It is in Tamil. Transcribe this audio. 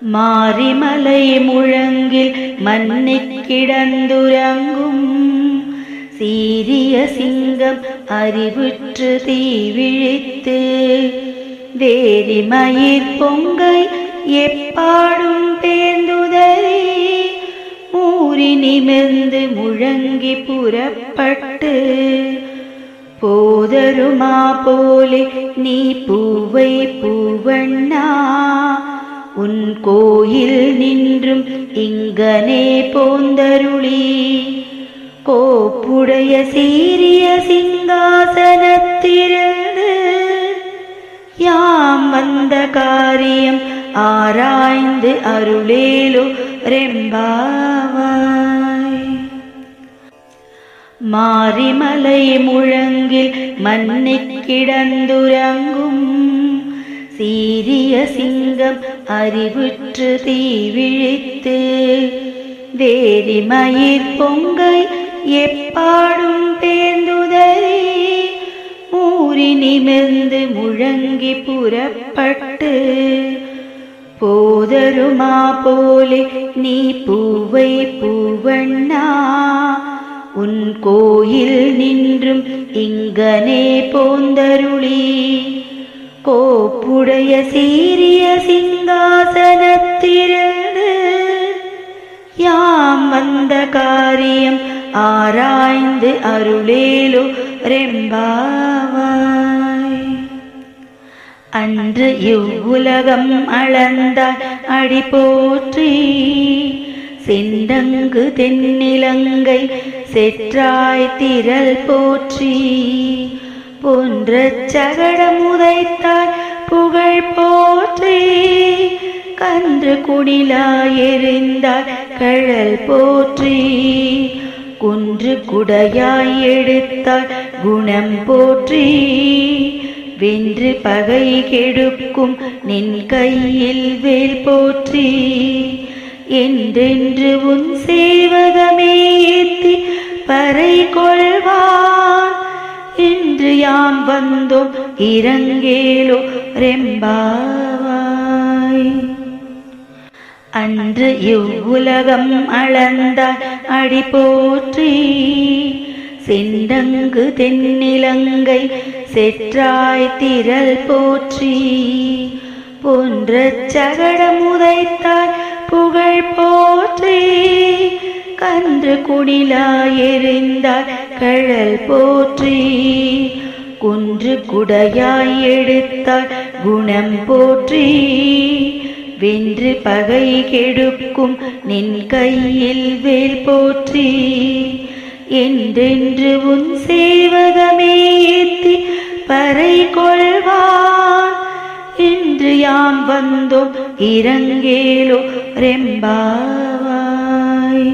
மாரிமலை முழங்கில் மன்னிக் கிடந்துறங்கும் சீரிய சிங்கம் அறிவுற்று தீவிழித்து வேரிமயிர் பொங்கை எப்பாடும் பேர்ந்துதறி மூறி நிமிர்ந்து முழங்கி புறப்பட்டு போதருமா போலே நீ பூவை பூவண்ணா உன் கோயில் நின்றும் இங்கனே போந்தருளி கோப்புடைய சீரிய சிங்காசனத்திலிருந்து யாம் வந்த காரியம் ஆராய்ந்து அருளேலோ ரெம்பாவாய். மாரிமலை முழங்கில் மன்னிக் கிடந்துறங்கும் சீரிய சிங்கம் அறிவுற்று தீவிழித்து வேரிமயிர் பொங்கை எப்பாடும் பேர்ந்துதறி மூறி நிமிர்ந்து முழங்கி புறப்பட்டு போதருமா போலே நீ பூவை பூவண்ணா உன் கோயில் நின்றும் இங்கனே போந்தருளி கோப்புடைய சீரிய சிங்காசனத்திலிருந்து யாம் வந்த காரியம் ஆராய்ந்து அருளேலோ ரெம்பாவாய். அன்று இவ்வுலகம் அளந்தாய் அடி போற்றி செந்தங்கு தென்னிலங்கை செற்றாய் திரள் போற்றி போன்ற சகடம் உதைத்தாய் புகழ் போற்றி கன்று குடிலாய் எறிந்தாய் கழல் போற்றி குன்று குடையாய் எடுத்தாய் குணம் போற்றி வென்று பகை கெடுக்கும் நின் கையில் வேல் போற்றி என்றென்று உன் சேவகமே ஏத்தி பறை கொள்வான் இன்று யாம் வந்தோம் இரங்கேலோ ரெம்பாவாய். அன்று இவ்வுலகம் அளந்தாய் அடி போற்றி செந்தங்கு தென்னிலங்கை செற்றாய் திரள் போற்றி போன்ற சகடம் உதைத்தாய் புகழ் போற்றி கன்று குடிலாய் எறிந்தாய் கழல் போற்றி குன்று குடையாய் எடுத்தாய் குணம் போற்றி வென்று பகை கெடுக்கும் நின் கையில் வேல் போற்றி என்றென்று உன் சேவகமே ஏத்தி பறை கொள்வான் இன்று யாம் வந்தோம் இரங்கேலோ ரெம்பாவாய்.